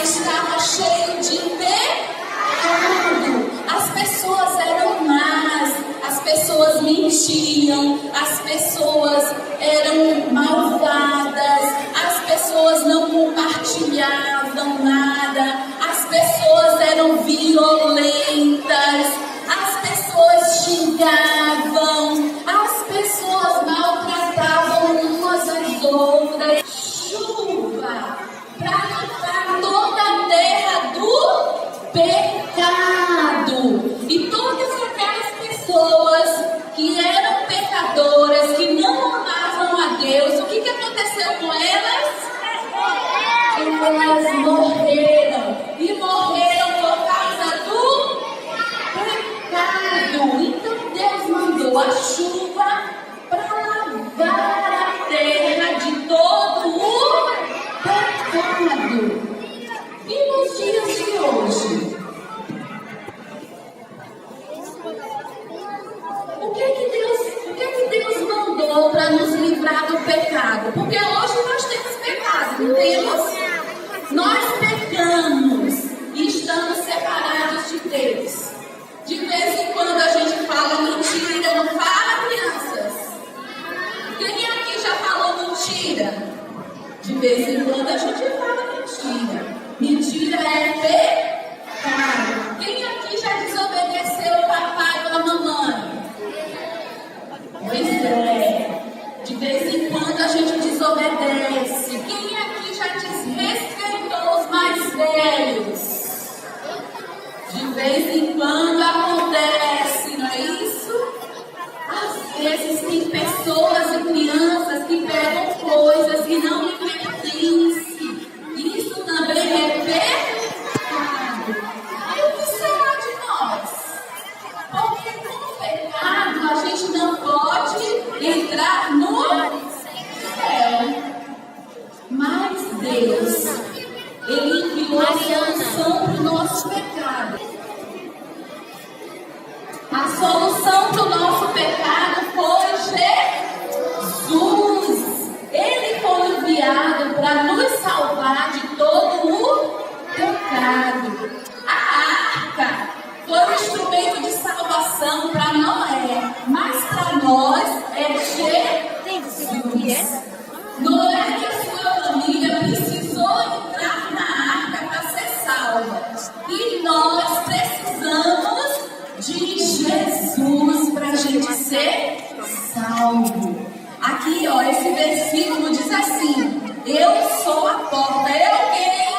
estava cheio de pecado. As pessoas eram más, as pessoas mentiam, as pessoas eram malvadas, as pessoas não compartilhavam nada, as pessoas eram violentas, as pessoas xingavam, as pessoas maltratavam umas às outras. Chuva para limpar toda a terra do pecado. E todas aquelas pessoas que eram pecadoras, que não amavam a Deus, o que aconteceu com elas? Elas morreram. E morreram por causa do pecado. Então Deus mandou a chuva para lavar a terra de todo o pecado. E nos dias de hoje? O que Deus mandou para nos livrar do pecado? Porque hoje nós temos pecado, não temos? Nós pecamos e estamos separados de Deus. De vez em quando a gente fala mentira, não fala, crianças? Quem aqui já falou mentira? De vez em quando a gente fala mentira. Mentira é pecado. Quem aqui já desobedeceu o papai ou a mamãe? Pois é. De vez em quando a gente desobedece. Quem aqui já desrespeitou os mais velhos? De vez em quando acontece, não é isso? Às vezes tem pessoas e crianças que pegam coisas que não lhe pertencem. Isso também é pecado. E o que será de nós? Porque com o pecado a gente não pode entrar no céu. Mas Deus, Ele enviou a solução para o nosso pecado. A solução para o nosso pecado foi Jesus. Ele foi enviado para nos salvar de todo o pecado. A arca foi um instrumento de salvação para Noé, mas para nós é Jesus. Noé e a sua família precisou entrar na arca para ser salva. E nós precisamos de Jesus para a gente ser salvo. Aqui, ó, esse versículo diz assim: eu sou a porta. Eu quem?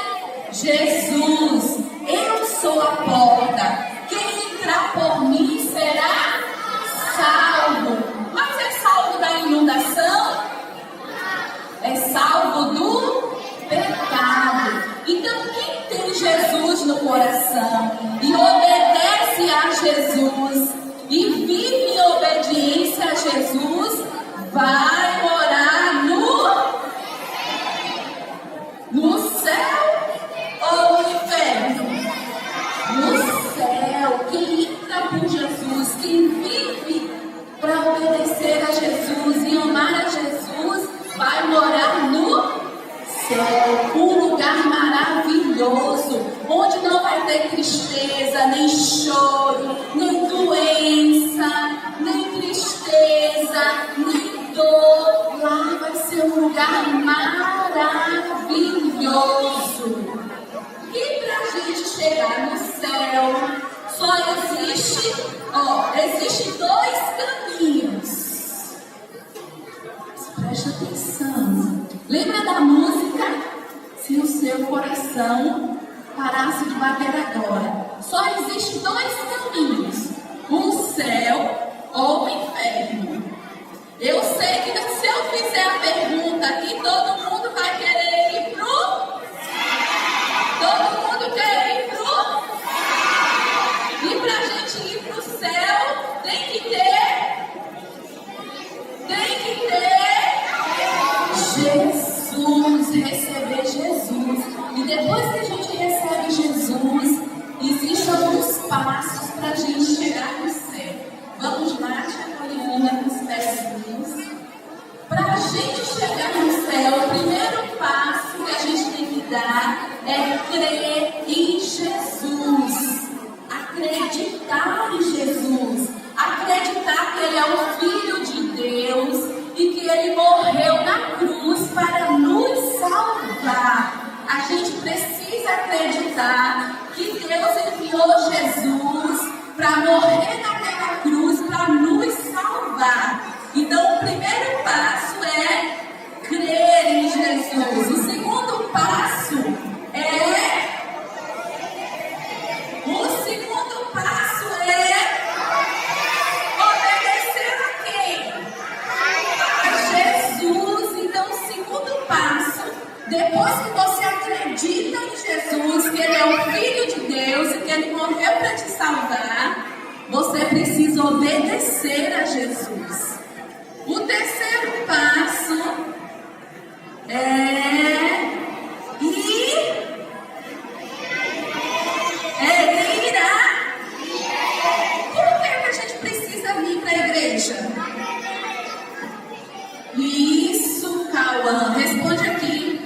Jesus. Eu sou a porta. Quem entrar por mim será salvo. Mas é salvo da inundação? É salvo do pecado. Então, quem tem Jesus no coração e obedece a Jesus e vive em obediência a Jesus, vai morar no céu ou no inferno? No céu. Quem entra por Jesus, quem vive para obedecer a Jesus e amar a Jesus, vai morar no céu. Um lugar maravilhoso, onde não vai ter tristeza, nem choro, nem doença, nem tristeza, nem dor. Lá vai ser um lugar maravilhoso. E para a gente chegar no céu, só existe dois caminhos. Presta atenção. Lembra da música? Se o seu coração parasse de bater agora. Só existem dois caminhos: o céu ou o inferno. Eu sei que se eu fizer a pergunta aqui, todo mundo vai querer ir pro céu. Todo mundo quer ir pro céu. E pra gente ir pro céu, tem que ter Jesus, receber Jesus. E depois que a gente recebe Jesus, existem alguns passos para a gente chegar no céu. Vamos lá, tia Carolina, com os pezinhos. Para a gente chegar no céu, o primeiro passo que a gente tem que dar é crer em Jesus, acreditar em Jesus, acreditar que Ele é o Filho de Deus e que Ele morreu na cruz para nos salvar. A gente precisa acreditar que Deus enviou Jesus para morrer naquela cruz para nos salvar. Então, o primeiro passo é crer em Jesus. O segundo passo é obedecer a quem? A Jesus. Então, o segundo passo, depois que você acredita em Jesus, que Ele é o Filho de Deus e que Ele morreu para te salvar, você precisa obedecer a Jesus. O terceiro passo é ir a... Por que a gente precisa vir para a igreja? Isso, Cauã, responde aqui.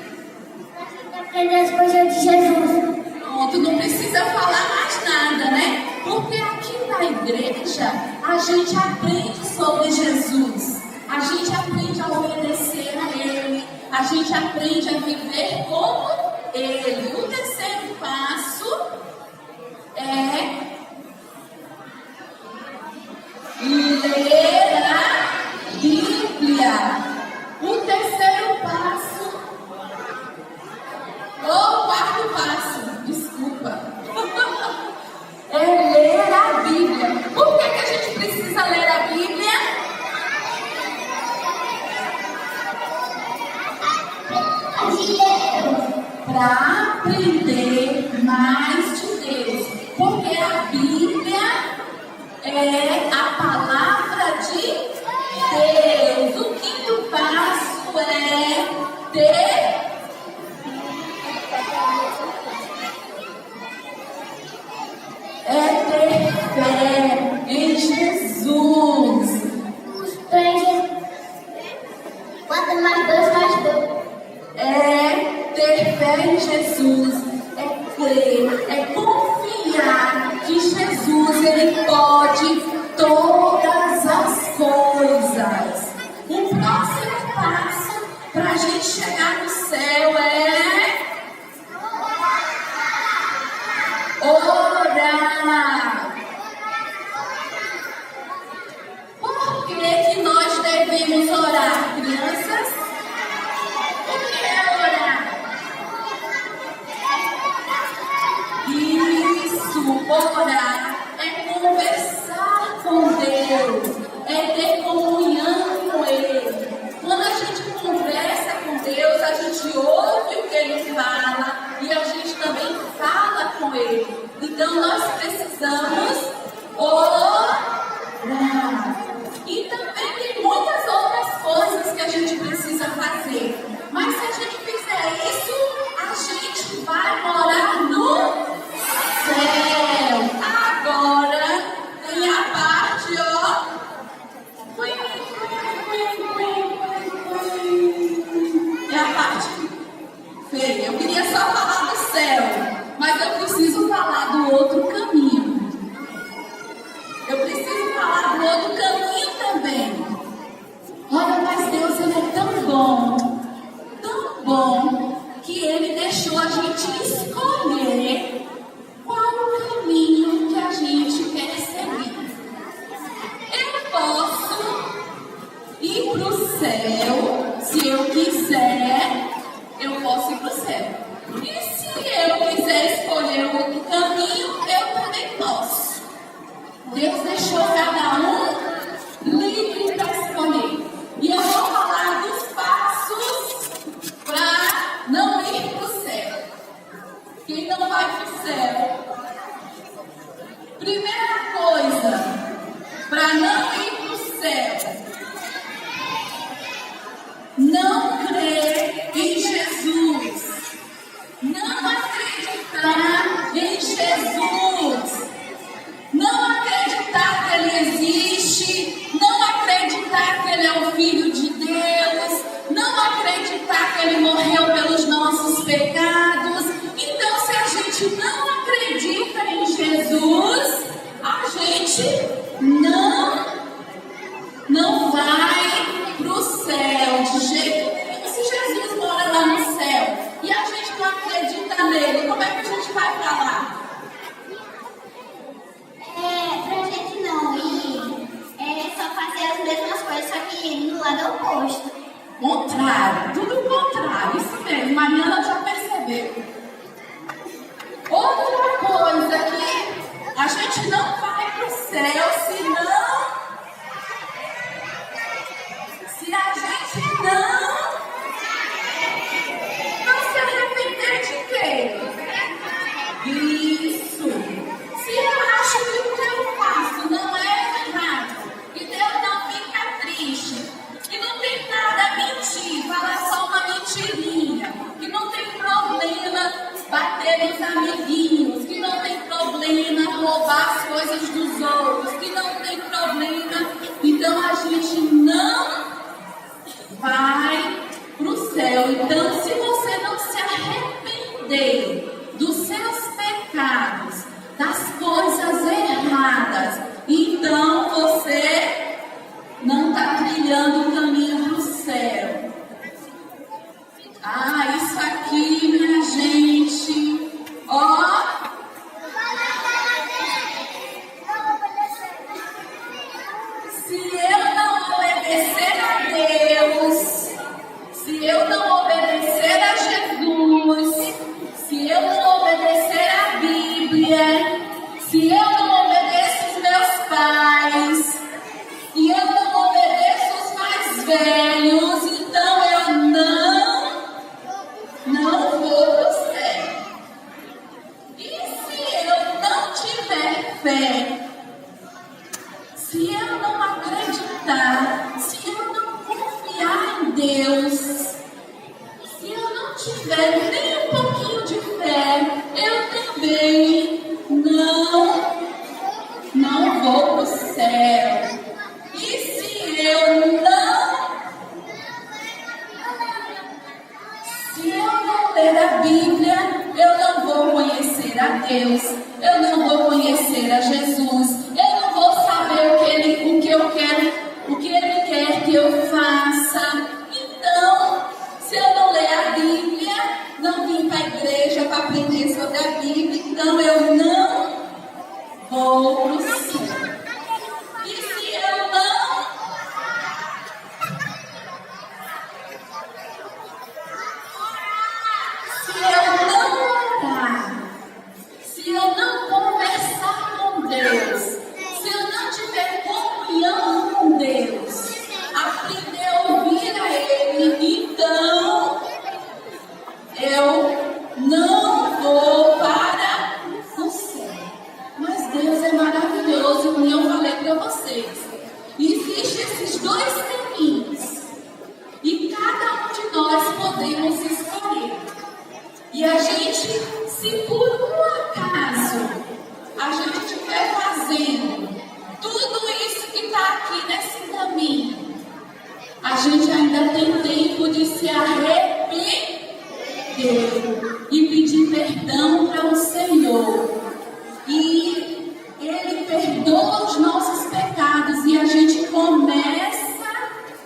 Aprender as coisas de Jesus. Pronto, não precisa falar mais nada, né? Porque aqui na igreja a gente aprende sobre Jesus. A gente aprende a obedecer a Ele. A gente aprende a viver como Ele. O terceiro passo é ler a Bíblia. O terceiro passo, ou o quarto passo, desculpa, é ler a Bíblia. Por que a gente precisa ler a Bíblia? Para aprender mais de Deus. Porque a Bíblia é a palavra de Deus. O quinto passo é ter fé em Jesus. Quanto mais dois, mais dois. É ter fé em Jesus, é crer, é confiar que Jesus, Ele pode todas as coisas. O próximo passo para a gente chegar no céu é orar. Por que nós devemos orar, crianças? O que é orar? Isso, orar é conversar com Deus, é ter comunhão com Ele. Quando a gente conversa com Deus, a gente ouve o que Ele fala e a gente também fala com Ele. Então nós precisamos orar. E também tem muitas outras coisas que a gente precisa fazer. Mas se a gente fizer isso, a gente vai morar no céu. Agora tem a parte, ó. É a parte feia. Eu queria só falar do céu, mas eu preciso falar do outro caminho. Eu preciso falar do outro caminho também. Olha, mas Deus, Ele é tão bom, que Ele deixou a gente escolher qual o caminho que a gente quer seguir. Eu posso ir para o céu, se eu quiser, eu posso ir para o céu. E se eu quiser escolher outro caminho, eu também posso. Deus deixou cada um livre para escolher. E eu vou falar dos passos para não ir para o céu. Quem não vai para o céu? Primeira coisa, para não ir para o céu, não crer em Jesus. Não acreditar em Jesus. Não acreditar que Ele existe, não acreditar que Ele é o Filho de Deus, não acreditar que Ele morreu pelos nossos pecados. Então, se a nele, como é que a gente vai pra lá? Pra gente não ir, é só fazer as mesmas coisas, só que no lado oposto. Contrário, tudo contrário, isso mesmo, Mariana já percebeu. Outra coisa que a gente não vai pro céu se a gente não se arrepender de quê? Isso. Se eu acho que o que eu faço não é errado, e Deus não fica triste, que não tem nada a mentir, falar só uma mentirinha, que não tem problema bater nos amiguinhos, que não tem problema roubar as coisas dos outros, que não tem problema, então a gente não vai para o céu. Então, se você não se arrepender dos seus pecados, das coisas erradas, então você não está trilhando o caminho para o céu. Ah, isso aqui, minha gente, ó. Se eu não obedecer a Deus, se eu não obedecer a Jesus, se eu não obedecer a Bíblia, se eu não obedeço os meus pais, se eu não obedeço os mais velhos, então eu não vou para o céu. E se eu não tiver fé, se eu não acreditar, se eu não confiar em Deus, se eu não tiver nem um pouquinho de fé, eu também não vou para o céu. E se eu não ler a Bíblia, eu não vou conhecer a Deus, eu não vou conhecer a Jesus, eu não vou saber o que eu quero, o que Ele quer que eu faça. Então, se eu não ler a Bíblia, não vim para a igreja para aprender sobre a Bíblia, então eu não vou para o céu. E se eu não orar, se eu não conversar com Deus, se eu não tiver comunhão com Deus, aprender a ouvir a Ele, então eu não vou para o céu. Mas Deus é maravilhoso, como eu falei para vocês. Existem esses dois caminhos e cada um de nós podemos escolher. E a gente, se por um acaso a gente estiver fazendo tudo isso que está aqui nesse caminho, a gente ainda tem tempo de se arrepender e pedir perdão para o Senhor. E Ele perdoa os nossos pecados e a gente começa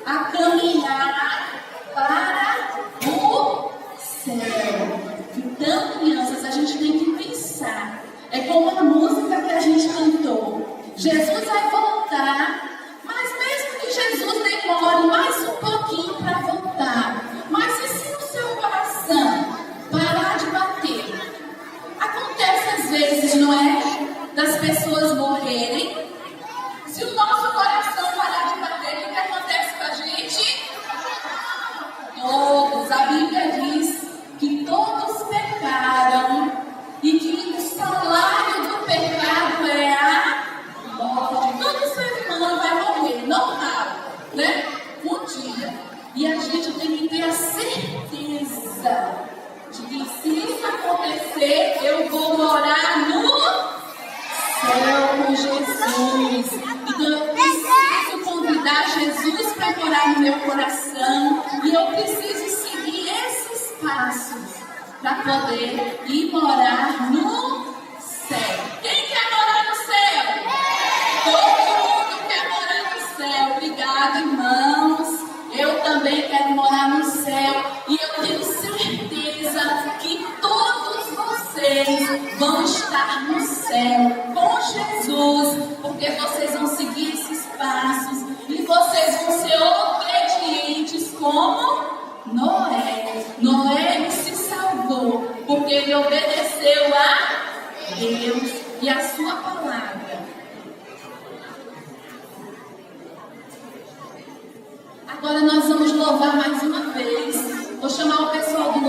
a caminhar para o céu. Então, crianças, a gente tem que pensar. É como a música que a gente cantou. Jesus vai voltar, mas mesmo que Jesus demore mais um pouquinho para voltar, mas e se o seu coração parar de bater? Acontece às vezes, não é? Das pessoas morrerem. Se o nosso coração parar de bater, o que acontece com a gente? Todos, a Bíblia diz que todos pecaram e que o salário do pecado é a morte. Todo ser humano vai morrer, normal, né? Um dia. E a gente tem que ter a certeza de que se isso acontecer, eu vou morar no céu com Jesus. Então eu preciso convidar Jesus para morar no meu coração e eu preciso seguir esses passos para poder ir morar no céu. Quem quer morar no céu? Todo mundo quer morar no céu. Obrigada, irmãos. Eu também quero morar no céu e eu tenho certeza que todos vocês vão estar no céu com Jesus, porque vocês vão seguir esses passos e vocês vão ser obedientes como Noé. Noé ele se salvou porque ele obedeceu a Deus e a sua palavra. Agora nós vamos louvar mais uma vez. Vou chamar o pessoal do